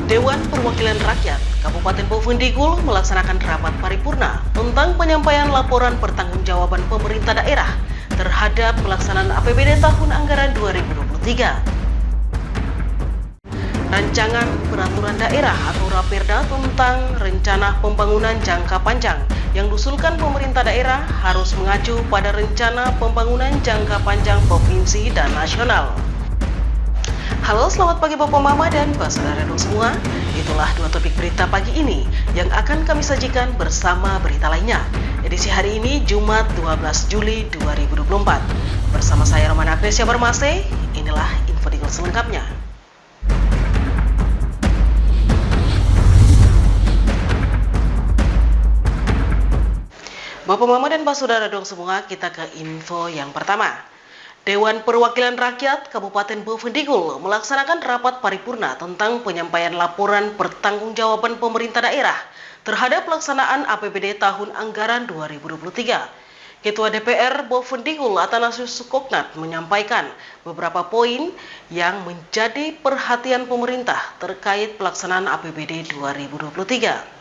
Dewan Perwakilan Rakyat Kabupaten Bovendigul melaksanakan rapat paripurna tentang penyampaian laporan pertanggungjawaban pemerintah daerah terhadap pelaksanaan APBD tahun anggaran 2023. Rancangan Peraturan Daerah atau Raperda tentang Rencana Pembangunan Jangka Panjang yang diusulkan pemerintah daerah harus mengacu pada Rencana Pembangunan Jangka Panjang Provinsi dan Nasional. Halo, selamat pagi Bapak Mama dan Pak Saudara semua. Itulah dua topik berita pagi ini yang akan kami sajikan bersama berita lainnya. Edisi hari ini Jumat 12 Juli 2024. Bersama saya Romana Agnesia Barmase, inilah info detail selengkapnya. Bapak Mama dan Pak Saudara semua, kita ke info yang pertama. Dewan Perwakilan Rakyat Kabupaten Bovendigul melaksanakan rapat paripurna tentang penyampaian laporan pertanggungjawaban pemerintah daerah terhadap pelaksanaan APBD tahun anggaran 2023. Ketua DPR Bovendigul Athanasius Sukoknat menyampaikan beberapa poin yang menjadi perhatian pemerintah terkait pelaksanaan APBD 2023.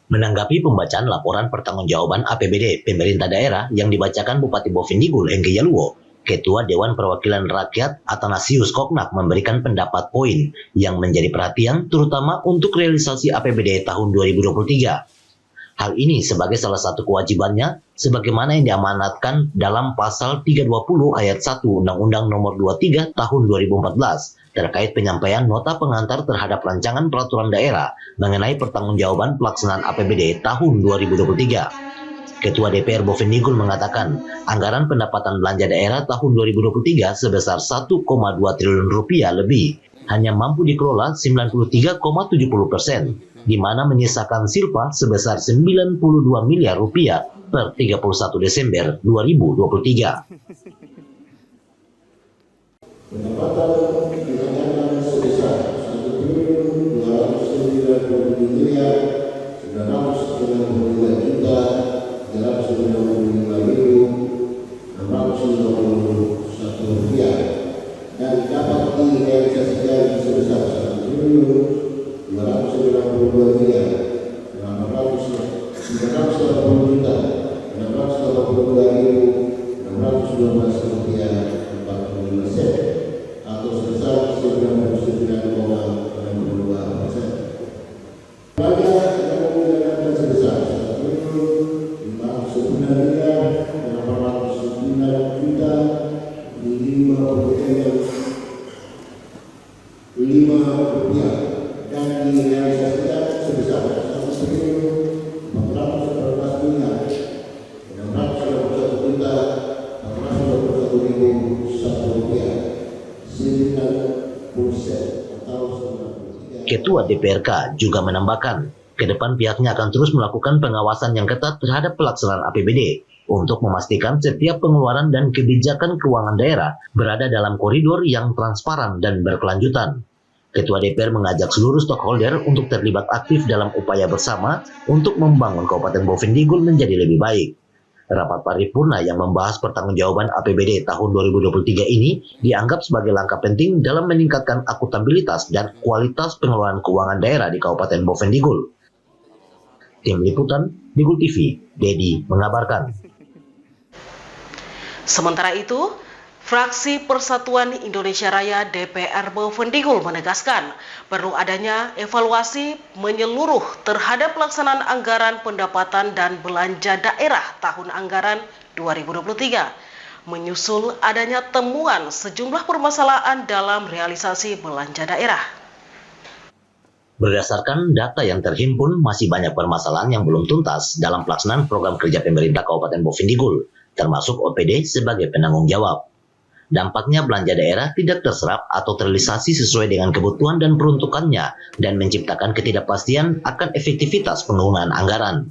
Menanggapi pembacaan laporan pertanggungjawaban APBD pemerintah daerah yang dibacakan Bupati Bovendigul Hengki Yaluo, Ketua Dewan Perwakilan Rakyat Athanasius Sukoknat memberikan pendapat poin yang menjadi perhatian terutama untuk realisasi APBD tahun 2023. Hal ini sebagai salah satu kewajibannya sebagaimana yang diamanatkan dalam pasal 320 ayat 1 Undang-Undang Nomor 23 Tahun 2014 terkait penyampaian nota pengantar terhadap rancangan peraturan daerah mengenai pertanggungjawaban pelaksanaan APBD tahun 2023. Ketua DPR Bovendigul mengatakan anggaran pendapatan belanja daerah tahun 2023 sebesar 1,2 triliun rupiah lebih hanya mampu dikelola 93,70%, di mana menyisakan silpa sebesar 92 miliar rupiah per 31 Desember 2023. Pendapatan direncanakan sebesar 1.992.395.691 rupiah dan dapat direalisasikan sebesar 1.980.682.612 rupiah 45 sen atau sebesar 99,62%. Belanja yang menggunakan sebesar 1.509.809.5 rupiah dan direalisasikan sebesar 1.421.621.421.1 rupiah 9% atau 93. Ketua DPRK juga menambahkan, ke depan pihaknya akan terus melakukan pengawasan yang ketat terhadap pelaksanaan APBD untuk memastikan setiap pengeluaran dan kebijakan keuangan daerah berada dalam koridor yang transparan dan berkelanjutan. Ketua DPR mengajak seluruh stakeholder untuk terlibat aktif dalam upaya bersama untuk membangun Kabupaten Bovendigul menjadi lebih baik. Rapat paripurna yang membahas pertanggungjawaban APBD tahun 2023 ini dianggap sebagai langkah penting dalam meningkatkan akuntabilitas dan kualitas pengelolaan keuangan daerah di Kabupaten Bovendigul. Tim Liputan Digul TV, Dedi mengabarkan. Sementara itu, Fraksi Persatuan Indonesia Raya DPR Bovendigul menegaskan perlu adanya evaluasi menyeluruh terhadap pelaksanaan anggaran pendapatan dan belanja daerah tahun anggaran 2023, menyusul adanya temuan sejumlah permasalahan dalam realisasi belanja daerah. Berdasarkan data yang terhimpun, masih banyak permasalahan yang belum tuntas dalam pelaksanaan program kerja pemerintah Kabupaten Bovendigul, termasuk OPD sebagai penanggung jawab. Dampaknya belanja daerah tidak terserap atau terrealisasi sesuai dengan kebutuhan dan peruntukannya dan menciptakan ketidakpastian akan efektivitas penggunaan anggaran.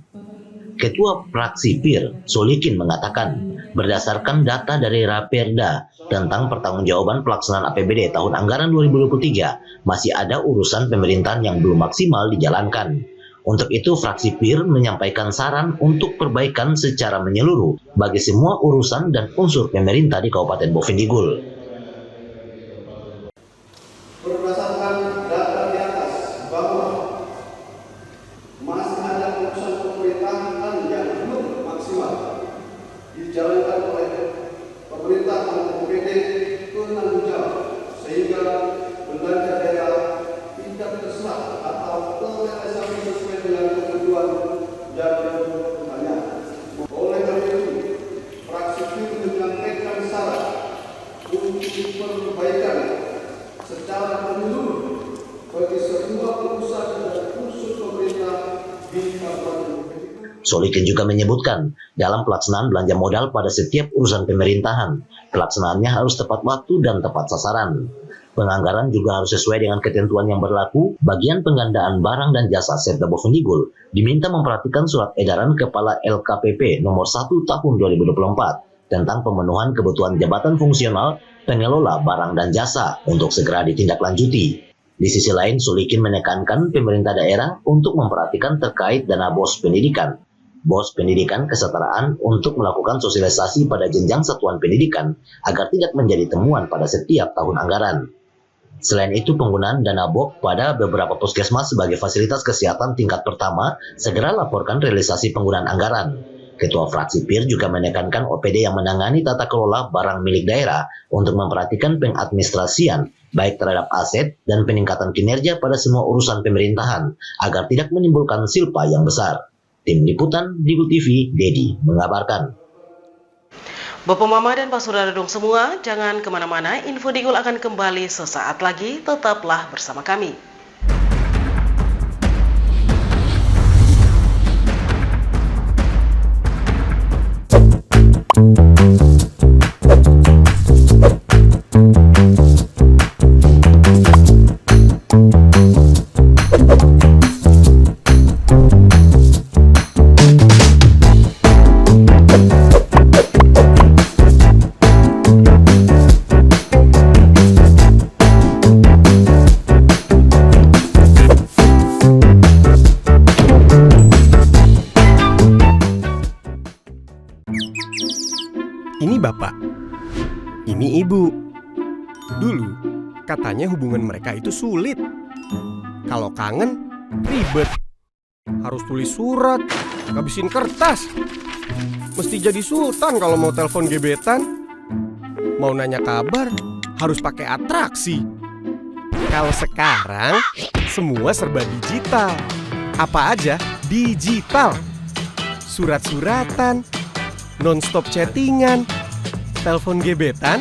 Ketua Fraksi PIR, Solikin mengatakan, berdasarkan data dari Raperda tentang pertanggungjawaban pelaksanaan APBD tahun anggaran 2023, masih ada urusan pemerintahan yang belum maksimal dijalankan. Untuk itu, fraksi PIR menyampaikan saran untuk perbaikan secara menyeluruh bagi semua urusan dan unsur pemerintah di Kabupaten Bovendigul. Berdasarkan data bagi semua pusat dan unsur pemerintah di Kabupaten. Solikin juga menyebutkan, dalam pelaksanaan belanja modal pada setiap urusan pemerintahan, pelaksanaannya harus tepat waktu dan tepat sasaran. Penganggaran juga harus sesuai dengan ketentuan yang berlaku. Bagian penggandaan barang dan jasa Setda Bovendigul diminta memperhatikan surat edaran Kepala LKPP nomor 1 tahun 2024 tentang pemenuhan kebutuhan jabatan fungsional pengelola barang dan jasa untuk segera ditindaklanjuti. Di sisi lain, Solikin menekankan pemerintah daerah untuk memperhatikan terkait dana BOS pendidikan. BOS pendidikan kesetaraan untuk melakukan sosialisasi pada jenjang satuan pendidikan agar tidak menjadi temuan pada setiap tahun anggaran. Selain itu, penggunaan dana BOK pada beberapa puskesmas sebagai fasilitas kesehatan tingkat pertama segera laporkan realisasi penggunaan anggaran. Ketua fraksi PIR juga menekankan OPD yang menangani tata kelola barang milik daerah untuk memperhatikan pengadministrasian baik terhadap aset dan peningkatan kinerja pada semua urusan pemerintahan agar tidak menimbulkan silpa yang besar. Tim Liputan Digul TV, Dedi mengabarkan. Bapak Mama dan Pak Saudara dong semua, jangan kemana-mana, Info Digul akan kembali sesaat lagi, tetaplah bersama kami. Ini bapak, ini ibu. Dulu katanya hubungan mereka itu sulit. Kalau kangen, ribet. Harus tulis surat, ngabisin kertas. Mesti jadi sultan kalau mau telepon gebetan. Mau nanya kabar, harus pakai atraksi. Kalau sekarang, semua serba digital. Apa aja digital. Surat-suratan, non-stop chattingan, telepon gebetan,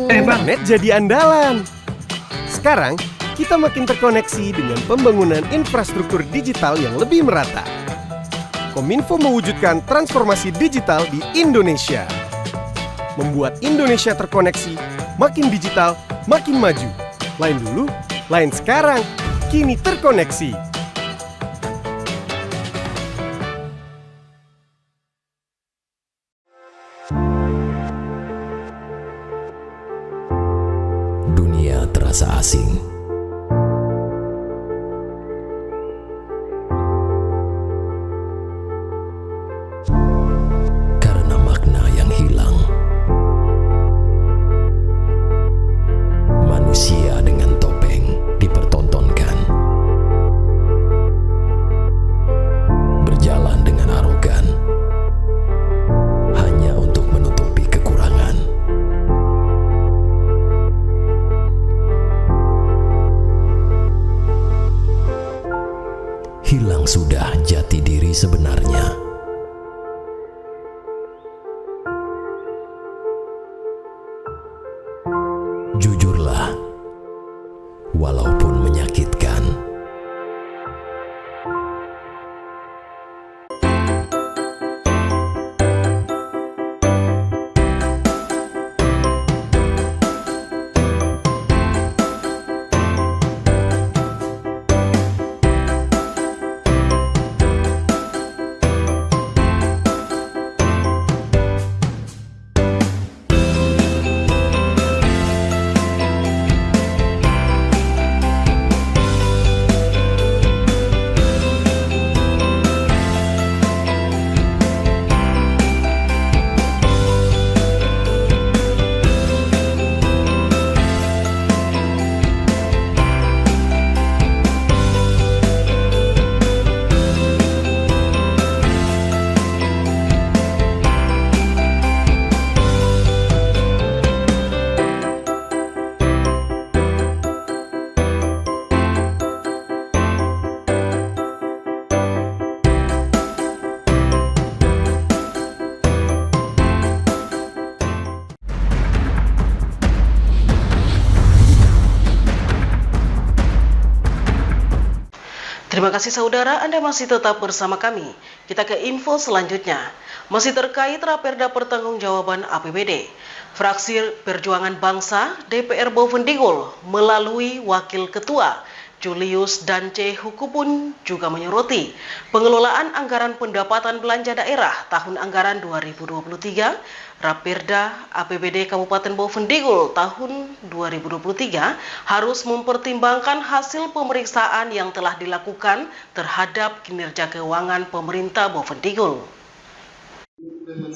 internet jadi andalan. Sekarang, kita makin terkoneksi dengan pembangunan infrastruktur digital yang lebih merata. Kominfo mewujudkan transformasi digital di Indonesia. Membuat Indonesia terkoneksi, makin digital, makin maju. Lain dulu, lain sekarang, kini terkoneksi. Dunia terasa asing. Karena makna yang hilang. Manusia dengan topeng dipertontonkan. Berjalan dengan arogan. Hanya untuk menutupi kekurangan. Hilang sudah jati diri sebenarnya. Jujurlah, walaupun menyakitkan. Terima kasih saudara, Anda masih tetap bersama kami. Kita ke info selanjutnya. Masih terkait Raperda Pertanggungjawaban APBD. Fraksi Perjuangan Bangsa DPR Bovendigul melalui Wakil Ketua Julius Dance Hukubun juga menyoroti pengelolaan anggaran pendapatan belanja daerah tahun anggaran 2023, Raperda APBD Kabupaten Bovendigul tahun 2023 harus mempertimbangkan hasil pemeriksaan yang telah dilakukan terhadap kinerja keuangan pemerintah Bovendigul.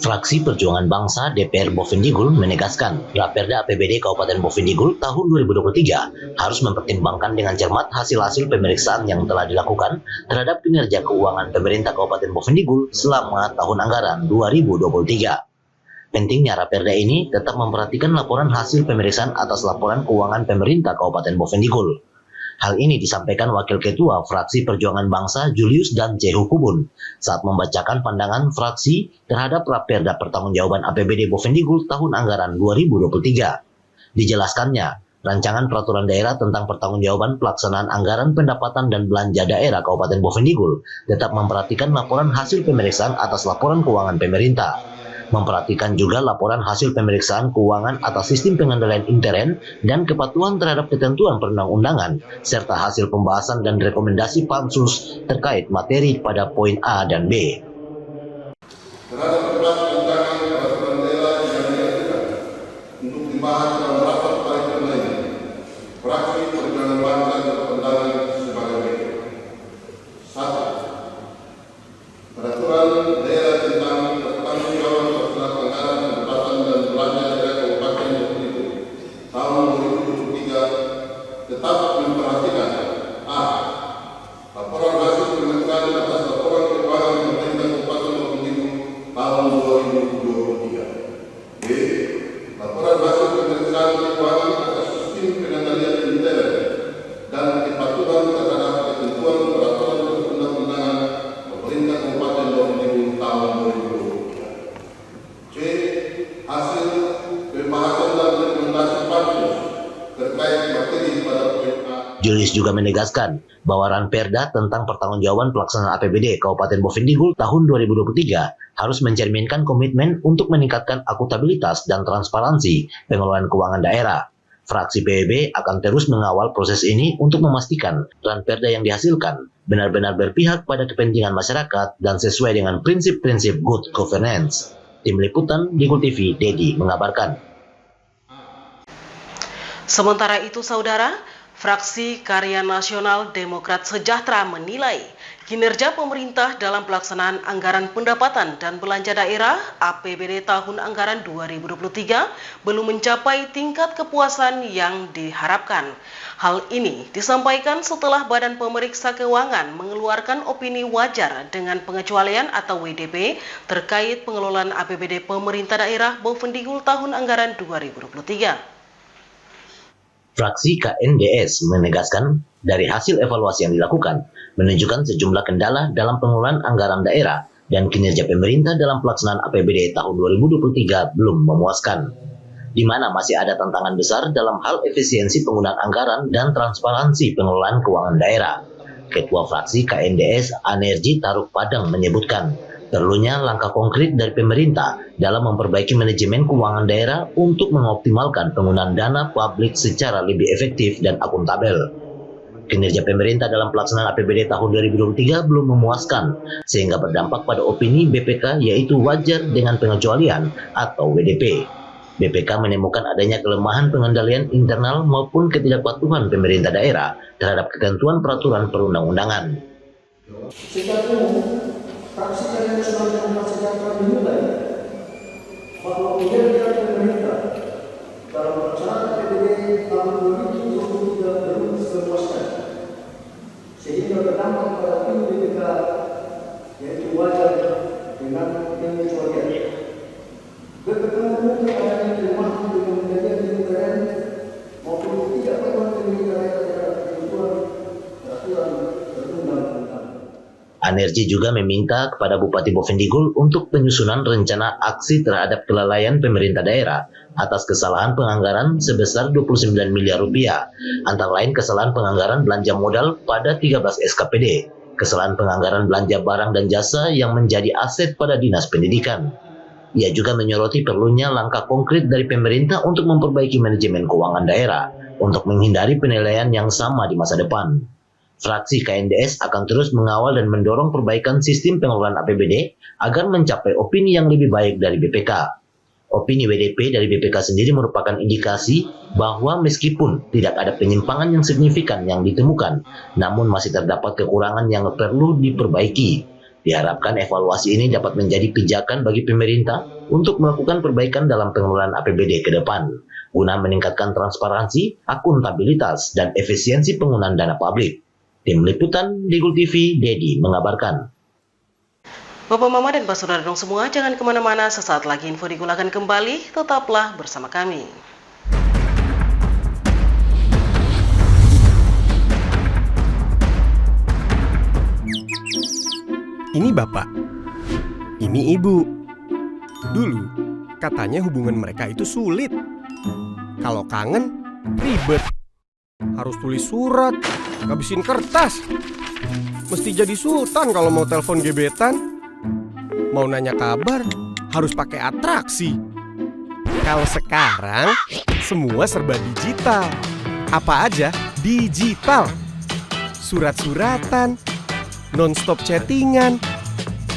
Fraksi Perjuangan Bangsa DPR Bovendigul menegaskan Raperda APBD Kabupaten Bovendigul tahun 2023 harus mempertimbangkan dengan cermat hasil-hasil pemeriksaan yang telah dilakukan terhadap kinerja keuangan pemerintah Kabupaten Bovendigul selama tahun anggaran 2023. Pentingnya Raperda ini tetap memperhatikan laporan hasil pemeriksaan atas laporan keuangan pemerintah Kabupaten Bovendigul. Hal ini disampaikan Wakil Ketua Fraksi Perjuangan Bangsa Julius Dance Hukubun saat membacakan pandangan fraksi terhadap Raperda Pertanggungjawaban APBD Bovendigul tahun anggaran 2023. Dijelaskannya, rancangan peraturan daerah tentang pertanggungjawaban pelaksanaan anggaran pendapatan dan belanja daerah Kabupaten Bovendigul tetap memperhatikan laporan hasil pemeriksaan atas laporan keuangan pemerintah. Memperhatikan juga laporan hasil pemeriksaan keuangan atas sistem pengendalian intern dan kepatuhan terhadap ketentuan perundang-undangan, serta hasil pembahasan dan rekomendasi pansus terkait materi pada poin A dan B. Terhadap draft rancangan peraturan daerah yang diajukan untuk dibahas dalam rapat paripurna ini, Fraksi Perjuangan Bangsa berpandangan sebagai berikut. 1. Peraturan daerah tentang pertanggungjawaban pelaksanaan anggaran pendapatan dan belanja daerah Kabupaten Bovendigul tahun 2023 tetap memperhatikan: A. Laporan hasil pemeriksaan atas laporan keuangan pemerintah Kabupaten Bovendigul tahun 2023. B. Laporan hasil pemeriksaan keuangan atas sistem pengendalian intern dan kepatuhan terhadap ketentuan peraturan perundang-undangan pemerintah Kabupaten Bovendigul tahun 2023. C. Hasil pembahasan dan rekomendasi pansus terkait materi pada poin A. Julius juga menegaskan bahwa Raperda tentang pertanggungjawaban pelaksanaan APBD Kabupaten Bovendigul tahun 2023 harus mencerminkan komitmen untuk meningkatkan akuntabilitas dan transparansi pengelolaan keuangan daerah. Fraksi PBB akan terus mengawal proses ini untuk memastikan Raperda yang dihasilkan benar-benar berpihak pada kepentingan masyarakat dan sesuai dengan prinsip-prinsip good governance. Tim Liputan Digul TV, Dedi mengabarkan. Sementara itu saudara, Fraksi Karya Nasional Demokrat Sejahtera menilai kinerja pemerintah dalam pelaksanaan anggaran pendapatan dan belanja daerah APBD tahun anggaran 2023 belum mencapai tingkat kepuasan yang diharapkan. Hal ini disampaikan setelah Badan Pemeriksa Keuangan mengeluarkan opini wajar dengan pengecualian atau WDP terkait pengelolaan APBD pemerintah daerah Bovendigul tahun anggaran 2023. Fraksi KNDS menegaskan dari hasil evaluasi yang dilakukan menunjukkan sejumlah kendala dalam pengelolaan anggaran daerah dan kinerja pemerintah dalam pelaksanaan APBD tahun 2023 belum memuaskan, di mana masih ada tantangan besar dalam hal efisiensi penggunaan anggaran dan transparansi pengelolaan keuangan daerah. Ketua Fraksi KNDS Anerji Taruk Padang menyebutkan perlunya langkah konkret dari pemerintah dalam memperbaiki manajemen keuangan daerah untuk mengoptimalkan penggunaan dana publik secara lebih efektif dan akuntabel. Kinerja pemerintah dalam pelaksanaan APBD tahun 2023 belum memuaskan, sehingga berdampak pada opini BPK yaitu wajar dengan pengecualian atau WDP. BPK menemukan adanya kelemahan pengendalian internal maupun ketidakpatuhan pemerintah daerah terhadap ketentuan peraturan perundang-undangan. Fraksi Karya Nasional Demokrat Sejahtera menilai bahwa kinerja pemerintah dalam pelaksanaan APBD tahun 2023 belum memuaskan, sehingga berdampak pada tim BPK yaitu wajar dengan pengecualian. BPK menemukan adanya kelemahan pengendalian intern maupun ketidakpatuhan pemerintah daerah terhadap ketentuan peraturan perundang-undangan. Anerji juga meminta kepada Bupati Bovendigul untuk penyusunan rencana aksi terhadap kelalaian pemerintah daerah atas kesalahan penganggaran sebesar 29 miliar rupiah, antara lain kesalahan penganggaran belanja modal pada 13 SKPD, kesalahan penganggaran belanja barang dan jasa yang menjadi aset pada Dinas Pendidikan. Ia juga menyoroti perlunya langkah konkret dari pemerintah untuk memperbaiki manajemen keuangan daerah untuk menghindari penilaian yang sama di masa depan. Fraksi KNDS akan terus mengawal dan mendorong perbaikan sistem pengelolaan APBD agar mencapai opini yang lebih baik dari BPK. Opini WDP dari BPK sendiri merupakan indikasi bahwa meskipun tidak ada penyimpangan yang signifikan yang ditemukan, namun masih terdapat kekurangan yang perlu diperbaiki. Diharapkan evaluasi ini dapat menjadi pijakan bagi pemerintah untuk melakukan perbaikan dalam pengelolaan APBD ke depan, guna meningkatkan transparansi, akuntabilitas, dan efisiensi penggunaan dana publik. Tim Liputan Digul TV, Dedi mengabarkan. Bapak, Mama, dan Pak Saudara dong semua, jangan kemana-mana, sesaat lagi info Digul akan kembali, tetaplah bersama kami. Ini bapak, ini ibu. Dulu, katanya hubungan mereka itu sulit. Kalau kangen, ribet. Harus tulis surat, ngabisin kertas. Mesti jadi sultan kalau mau telepon gebetan. Mau nanya kabar, harus pakai atraksi. Kalau sekarang, semua serba digital. Apa aja digital. Surat-suratan, non-stop chattingan,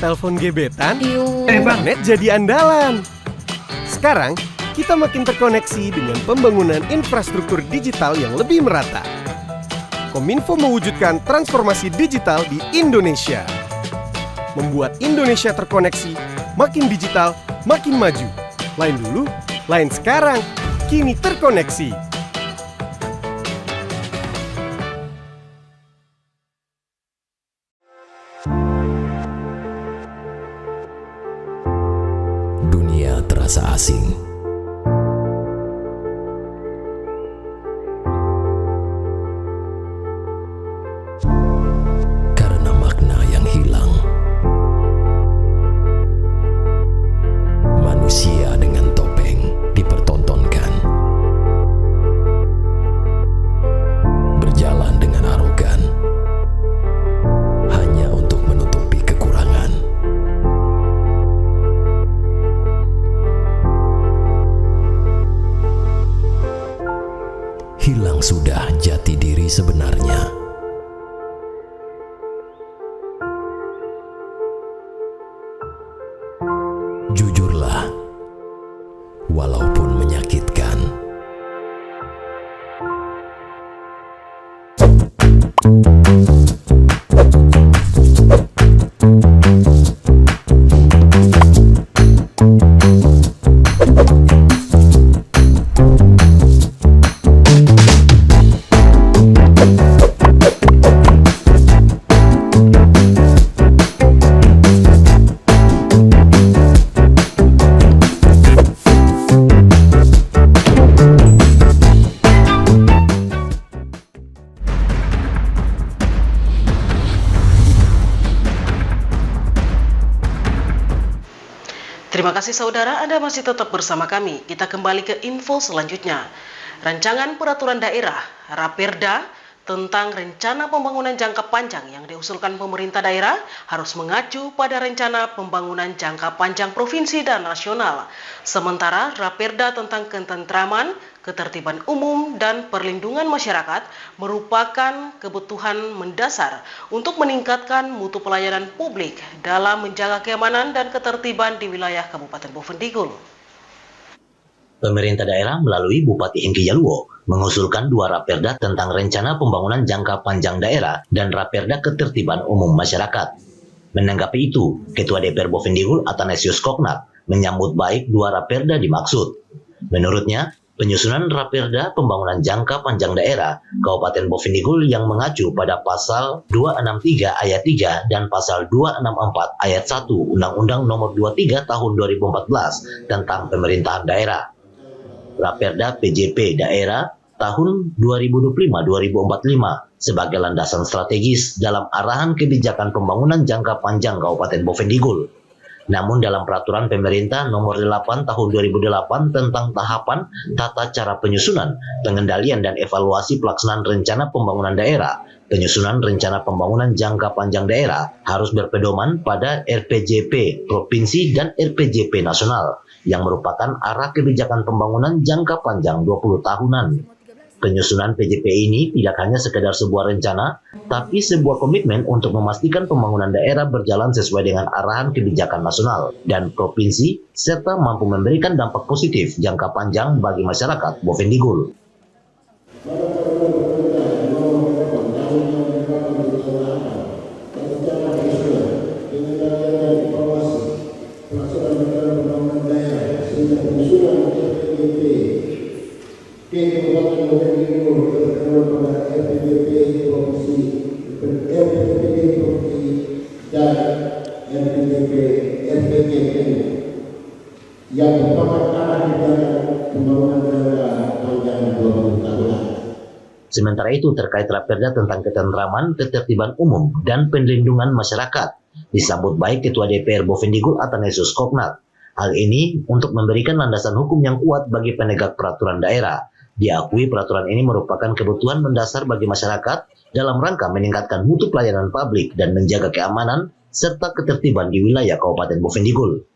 telepon gebetan, internet jadi andalan. Sekarang, kita makin terkoneksi dengan pembangunan infrastruktur digital yang lebih merata. Kominfo mewujudkan transformasi digital di Indonesia. Membuat Indonesia terkoneksi, makin digital, makin maju. Lain dulu, lain sekarang, kini terkoneksi. Dunia terasa asing. Karena makna yang hilang. Manusia dengan topeng dipertontonkan. Berjalan dengan arogan. Hanya untuk menutupi kekurangan. Hilang sudah jati diri sebenarnya. Jujurlah, walaupun menyakitkan. Terima kasih saudara, Anda masih tetap bersama kami. Kita kembali ke info selanjutnya. Rancangan Peraturan Daerah Raperda tentang rencana pembangunan jangka panjang yang diusulkan pemerintah daerah harus mengacu pada rencana pembangunan jangka panjang provinsi dan nasional. Sementara Raperda tentang ketentraman, ketertiban umum, dan perlindungan masyarakat merupakan kebutuhan mendasar untuk meningkatkan mutu pelayanan publik dalam menjaga keamanan dan ketertiban di wilayah Kabupaten Bovendigul. Pemerintah daerah melalui Bupati Hengki Jaluo mengusulkan dua Raperda tentang rencana pembangunan jangka panjang daerah dan Raperda ketertiban umum masyarakat. Menanggapi itu, Ketua DPR Bovendigul Athanasius Koknak menyambut baik dua Raperda dimaksud. Menurutnya, penyusunan Raperda pembangunan jangka panjang daerah Kabupaten Bovendigul yang mengacu pada pasal 263 ayat 3 dan pasal 264 ayat 1 Undang-Undang Nomor 23 Tahun 2014 tentang pemerintahan daerah. Raperda PJP daerah tahun 2025-2045 sebagai landasan strategis dalam arahan kebijakan pembangunan jangka panjang Kabupaten Bovendigul. Namun dalam peraturan pemerintah nomor 8 tahun 2008 tentang tahapan, tata cara penyusunan, pengendalian dan evaluasi pelaksanaan rencana pembangunan daerah, penyusunan rencana pembangunan jangka panjang daerah harus berpedoman pada RPJP Provinsi dan RPJP Nasional yang merupakan arah kebijakan pembangunan jangka panjang 20 tahunan. Penyusunan PJP ini tidak hanya sekedar sebuah rencana, tapi sebuah komitmen untuk memastikan pembangunan daerah berjalan sesuai dengan arahan kebijakan nasional dan provinsi, serta mampu memberikan dampak positif jangka panjang bagi masyarakat Bovendigul. yang merupakan arah kebijakan pembangunan daerah panjang 20 tahunan. Sementara itu terkait Raperda tentang ketentraman, ketertiban umum, dan perlindungan masyarakat, disambut baik Ketua DPR Bovendigul Athanasius Koknak. Hal ini untuk memberikan landasan hukum yang kuat bagi penegak peraturan daerah. Diakui peraturan ini merupakan kebutuhan mendasar bagi masyarakat dalam rangka meningkatkan mutu pelayanan publik dan menjaga keamanan serta ketertiban di wilayah Kabupaten Bovendigul.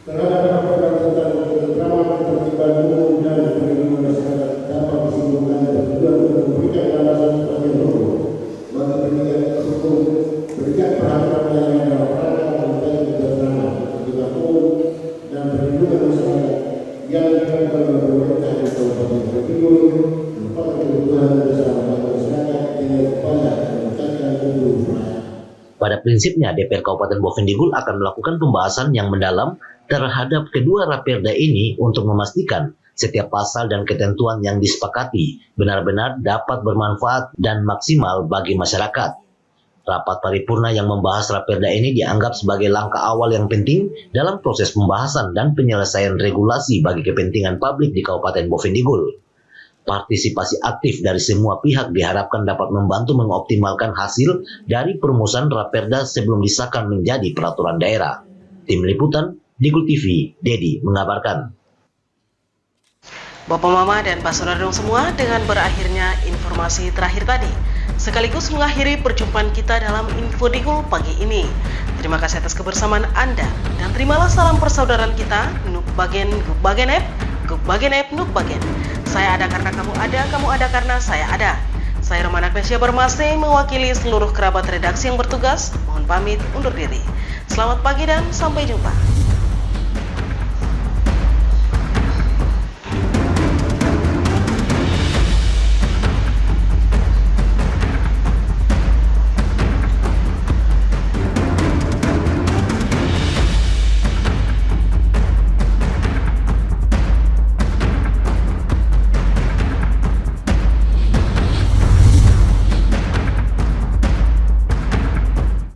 Terhadap laporan tentang ketentraman, ketertiban umum dan perlindungan masyarakat dapat disimpulkan bertujuan untuk memberikan landasan kepastian hukum bagi penegak hukum, berikan perhatian pelayanan dalam rangka menjaga ketentraman, ketertiban umum dan perlindungan masyarakat yang dilakukan oleh pemerintah di Kabupaten Bovendigul merupakan kebutuhan besar bagi masyarakat dengan upaya meningkatkan mutu pelayanan. Pada prinsipnya, DPR Kabupaten Bovendigul akan melakukan pembahasan yang mendalam terhadap kedua Raperda ini untuk memastikan setiap pasal dan ketentuan yang disepakati benar-benar dapat bermanfaat dan maksimal bagi masyarakat. Rapat paripurna yang membahas Raperda ini dianggap sebagai langkah awal yang penting dalam proses pembahasan dan penyelesaian regulasi bagi kepentingan publik di Kabupaten Bovendigul. Partisipasi aktif dari semua pihak diharapkan dapat membantu mengoptimalkan hasil dari perumusan Raperda sebelum disahkan menjadi peraturan daerah. Tim Liputan, Digul TV, Dedi mengabarkan. Bapak Mama dan Pak Saudara semua, dengan berakhirnya informasi terakhir tadi, sekaligus mengakhiri perjumpaan kita dalam Info Digul pagi ini. Terima kasih atas kebersamaan Anda dan terimalah salam persaudaraan kita, Nuk Bagen, Guk Bagen Ep, Guk Bagen Ep, Nuk Bagen. Saya ada karena kamu ada karena saya ada. Saya Roman Agnesia Bermase, mewakili seluruh kerabat redaksi yang bertugas, mohon pamit undur diri. Selamat pagi dan sampai jumpa.